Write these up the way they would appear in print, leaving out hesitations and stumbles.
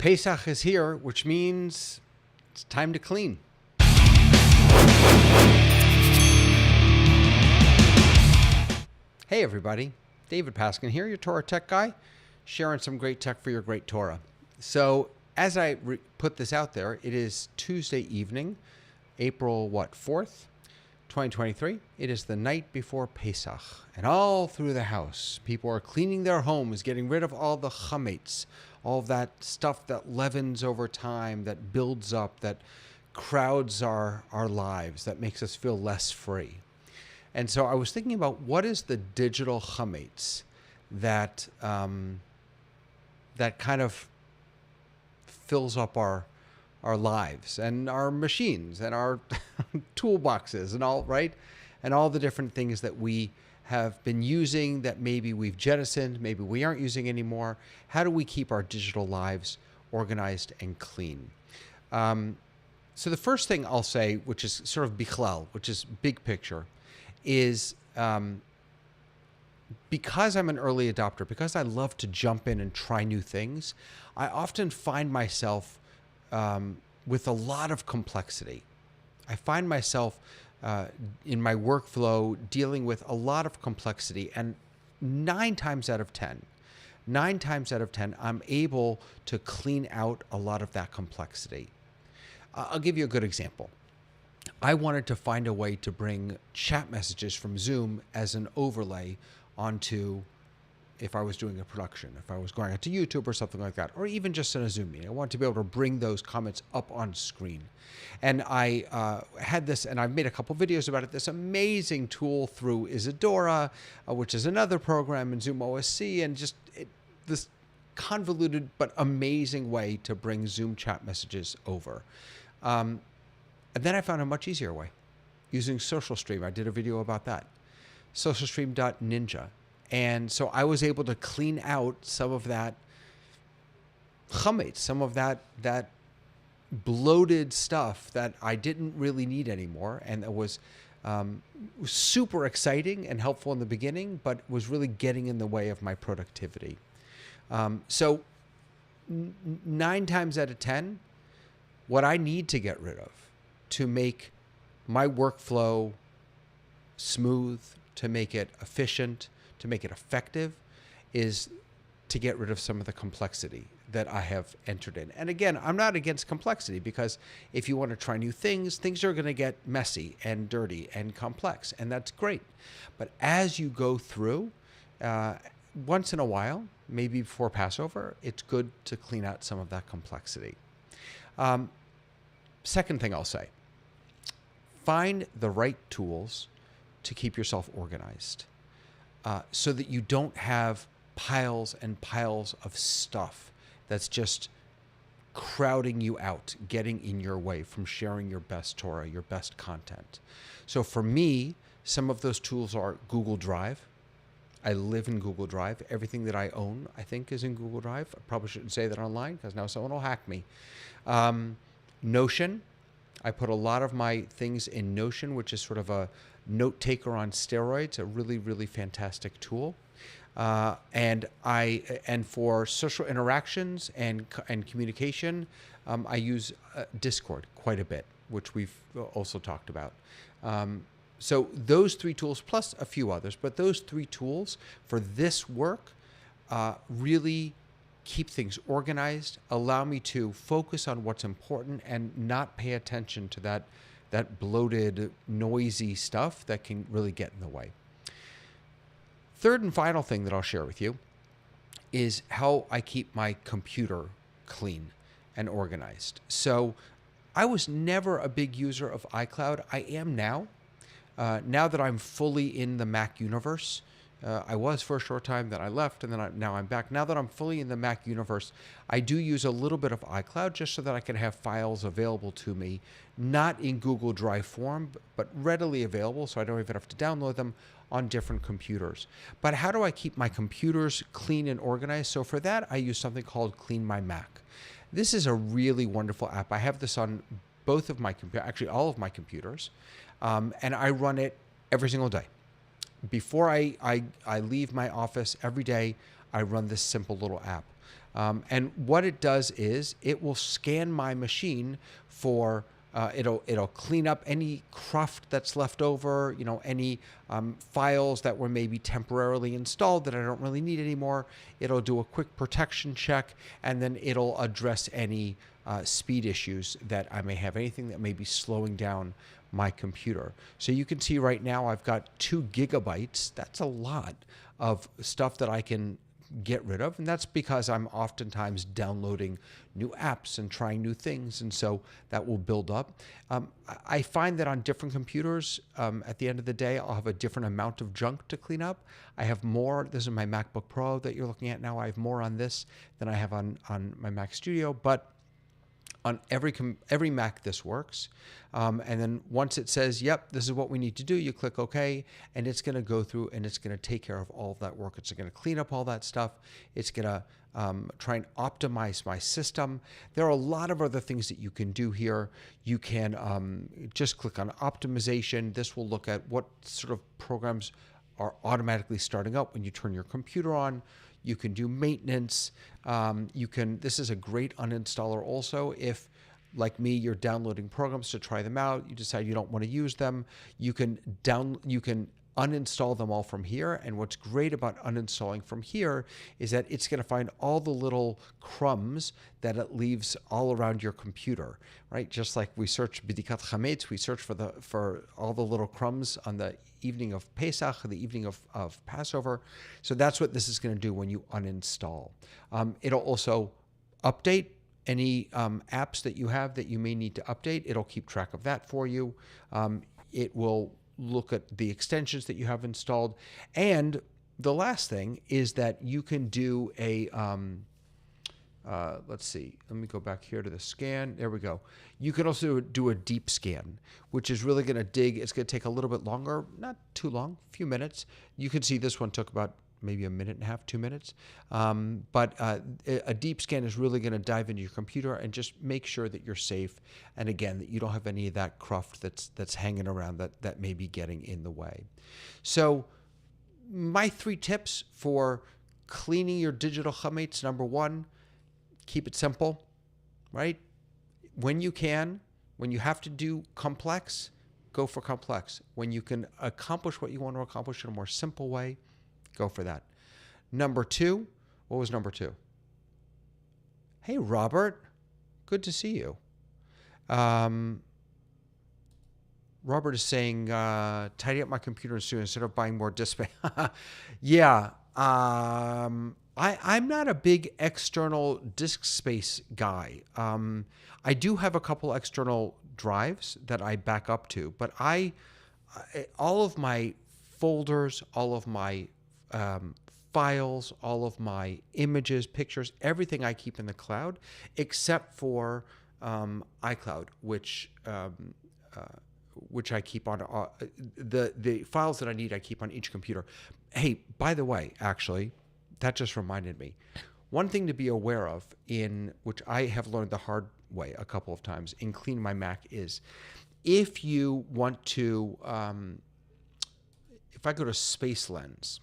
Pesach is here, which means it's time to clean. Hey everybody, David Paskin here, your Torah tech guy, sharing some great tech for your great Torah. So as I put this out there, it is Tuesday evening, April 4th, 2023. It is the night before Pesach, and all through the house, people are cleaning their homes, getting rid of all the Chametz, all of that stuff that leavens over time, that builds up, that crowds our lives, that makes us feel less free. And so I was thinking about what is the digital Chametz that that kind of fills up our lives and our machines and our toolboxes and all, right? And all the different things that we have been using that maybe we've jettisoned, maybe we aren't using anymore. How do we keep our digital lives organized and clean? So the first thing I'll say, which is sort of bichlal, which is big picture, is because I'm an early adopter, because I love to jump in and try new things, I often find myself with a lot of complexity. I find myself in my workflow dealing with a lot of complexity, and 9 times out of 10, I'm able to clean out a lot of that complexity. I'll give you a good example. I wanted to find a way to bring chat messages from Zoom as an overlay onto, if I was doing a production, if I was going out to YouTube or something like that, or even just in a Zoom meeting. I wanted to be able to bring those comments up on screen. And I had this, and I've made a couple videos about it, this amazing tool through Isadora, which is another program in Zoom OSC, and just this convoluted but amazing way to bring Zoom chat messages over. And then I found a much easier way, using SocialStream. I did a video about that, socialstream.ninja. And so I was able to clean out some of that chametz, some of that bloated stuff that I didn't really need anymore. And it was super exciting and helpful in the beginning, but was really getting in the way of my productivity. So 9 times out of 10, what I need to get rid of to make my workflow smooth, to make it efficient, to make it effective, is to get rid of some of the complexity that I have entered in. And again, I'm not against complexity, because if you want to try new things, things are going to get messy and dirty and complex, and that's great. But as you go through, once in a while, maybe before Passover, it's good to clean out some of that complexity. Second thing I'll say, find the right tools to keep yourself organized, so that you don't have piles and piles of stuff that's just crowding you out, getting in your way from sharing your best Torah, your best content. So for me, some of those tools are Google Drive. I live in Google Drive. Everything that I own, I think, is in Google Drive. I probably shouldn't say that online, because now someone will hack me. Notion. I put a lot of my things in Notion, which is sort of a note taker on steroids, a really, really fantastic tool. And for social interactions and communication, I use Discord quite a bit, which we've also talked about. So those 3 tools, plus a few others, but those 3 tools for this work really keep things organized, allow me to focus on what's important and not pay attention to that bloated, noisy stuff that can really get in the way. Third and final thing that I'll share with you is how I keep my computer clean and organized. So I was never a big user of iCloud. I am now. Now that I'm fully in the Mac universe, I was for a short time, then I left, and then now I'm back. Now that I'm fully in the Mac universe, I do use a little bit of iCloud just so that I can have files available to me, not in Google Drive form, but readily available, so I don't even have to download them on different computers. But how do I keep my computers clean and organized? So for that, I use something called Clean My Mac. This is a really wonderful app. I have this on both of my computers, actually all of my computers, and I run it every single day. Before I leave my office every day, I run this simple little app. And what it does is it will scan my machine for it'll clean up any cruft that's left over, any files that were maybe temporarily installed that I don't really need anymore. It'll do a quick protection check, and then it'll address any speed issues that I may have, anything that may be slowing down my computer. So you can see right now I've got 2 gigabytes. That's a lot of stuff that I can get rid of, and that's because I'm oftentimes downloading new apps and trying new things, and so that will build up. I find that on different computers, at the end of the day, I'll have a different amount of junk to clean up. I have more. This is my MacBook Pro that you're looking at now. I have more on this than I have on my Mac Studio, but on every Mac this works. And then once it says, yep, this is what we need to do, you click OK, and it's going to go through and it's going to take care of all of that work. It's going to clean up all that stuff. It's going to try and optimize my system. There are a lot of other things that you can do here. You can just click on optimization. This will look at what sort of programs are automatically starting up when you turn your computer on. You can do maintenance. This is a great uninstaller also. If, like me, you're downloading programs to try them out, you decide you don't want to use them, you can uninstall them all from here. And what's great about uninstalling from here is that it's going to find all the little crumbs that it leaves all around your computer, right? Just like we search Bidikat Chametz, we search for all the little crumbs on the evening of Pesach, the evening of Passover. So that's what this is going to do when you uninstall. It'll also update any apps that you have that you may need to update. It'll keep track of that for you. It will look at the extensions that you have installed. And the last thing is that you can do a, let's see, let me go back here to the scan. There we go. You can also do a deep scan, which is really going to dig. It's going to take a little bit longer, not too long, a few minutes. You can see this one took about maybe a minute and a half, 2 minutes. But a deep scan is really going to dive into your computer and just make sure that you're safe. And again, that you don't have any of that cruft that's hanging around that may be getting in the way. So my 3 tips for cleaning your digital chametz: number 1, keep it simple, right? When you have to do complex, go for complex. When you can accomplish what you want to accomplish in a more simple way, go for that. Number 2, what was number 2? Hey, Robert, good to see you. Robert is saying, tidy up my computer soon instead of buying more disk space. Yeah, I'm not a big external disk space guy. I do have a couple external drives that I back up to, but all of my folders, all of my files, all of my images, pictures, everything I keep in the cloud, except for iCloud, which I keep on the files that I need. I keep on each computer. Hey, by the way, actually, that just reminded me. One thing to be aware of, which I have learned the hard way a couple of times in cleaning my Mac, is if you want to, if I go to Space Lens,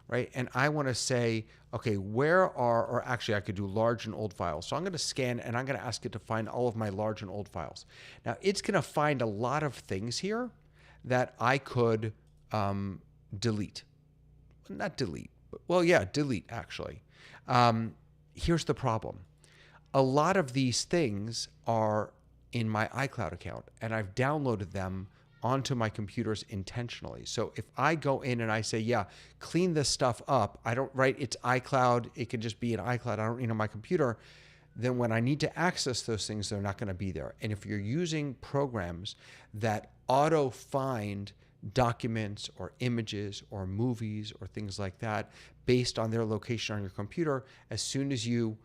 right, and I want to say, okay, or actually I could do large and old files. So I'm going to scan and I'm going to ask it to find all of my large and old files. Now it's going to find a lot of things here that I could delete. Not delete, but, well, yeah, delete actually. Here's the problem. A lot of these things are in my iCloud account, and I've downloaded them onto my computers intentionally. So if I go in and I say, yeah, clean this stuff up, I don't write it's iCloud, it can just be in iCloud, I don't need it on my computer, then when I need to access those things, they're not going to be there. And if you're using programs that auto-find documents or images or movies or things like that based on their location on your computer, as soon as you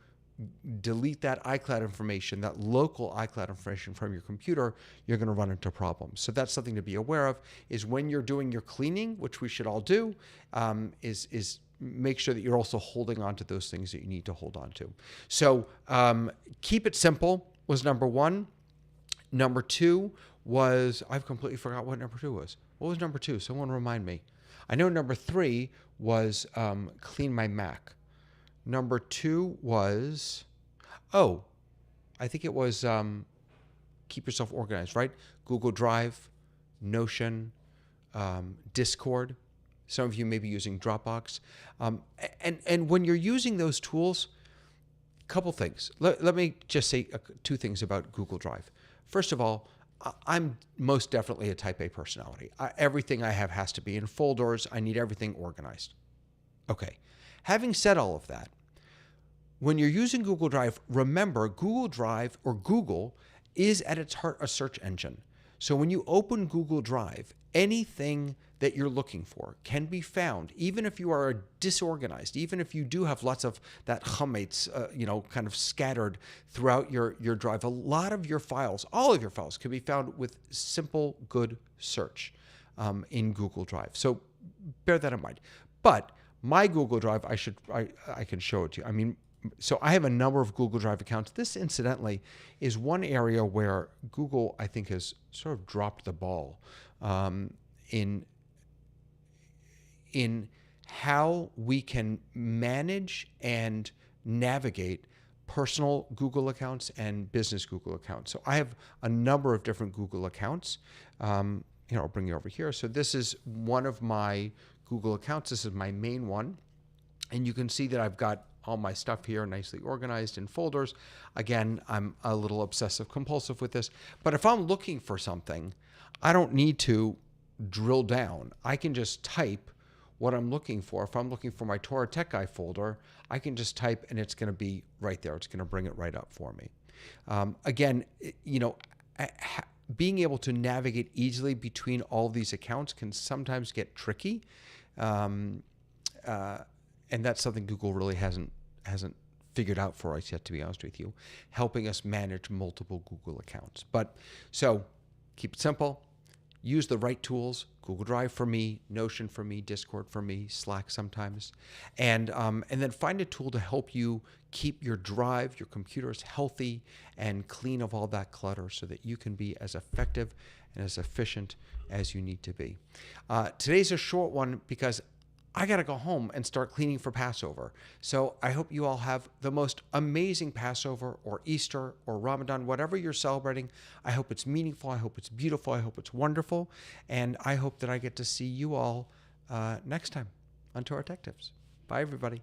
delete that iCloud information, that local iCloud information from your computer, you're going to run into problems. So that's something to be aware of, is when you're doing your cleaning, which we should all do, is make sure that you're also holding on to those things that you need to hold on to. So keep it simple was number 1. Number 2 was, I've completely forgot what number 2 was. What was number 2? Someone remind me. I know number 3 was clean my Mac. Number 2 was, I think it was keep yourself organized, right? Google Drive, Notion, Discord. Some of you may be using Dropbox. And when you're using those tools, couple things. Let me just say 2 things about Google Drive. First of all, I'm most definitely a type A personality. Everything I have has to be in folders. I need everything organized. Okay. Having said all of that, when you're using Google Drive, remember Google Drive or Google is at its heart a search engine. So when you open Google Drive, anything that you're looking for can be found, even if you are disorganized, even if you do have lots of that Chametz, kind of scattered throughout your drive. A lot of your files, all of your files, can be found with simple, good search in Google Drive. So bear that in mind. But my Google Drive, I can show it to you. So I have a number of Google Drive accounts. This, incidentally, is one area where Google, I think, has sort of dropped the ball in how we can manage and navigate personal Google accounts and business Google accounts. So I have a number of different Google accounts. I'll bring you over here. So this is one of my Google accounts. This is my main one. And you can see that I've got all my stuff here nicely organized in folders. Again, I'm a little obsessive compulsive with this. But if I'm looking for something, I don't need to drill down. I can just type what I'm looking for. If I'm looking for my Torah Tech Guy folder, I can just type and it's going to be right there. It's going to bring it right up for me. Again, being able to navigate easily between all these accounts can sometimes get tricky. And that's something Google really hasn't figured out for us yet, to be honest with you, helping us manage multiple Google accounts. But so keep it simple. Use the right tools. Google Drive for me, Notion for me, Discord for me, Slack sometimes, and then find a tool to help you keep your drive, your computers healthy and clean of all that clutter, so that you can be as effective and as efficient as you need to be. Today's a short one because I got to go home and start cleaning for Passover. So I hope you all have the most amazing Passover or Easter or Ramadan, whatever you're celebrating. I hope it's meaningful. I hope it's beautiful. I hope it's wonderful. And I hope that I get to see you all next time on Torah Tech Tips. Bye, everybody.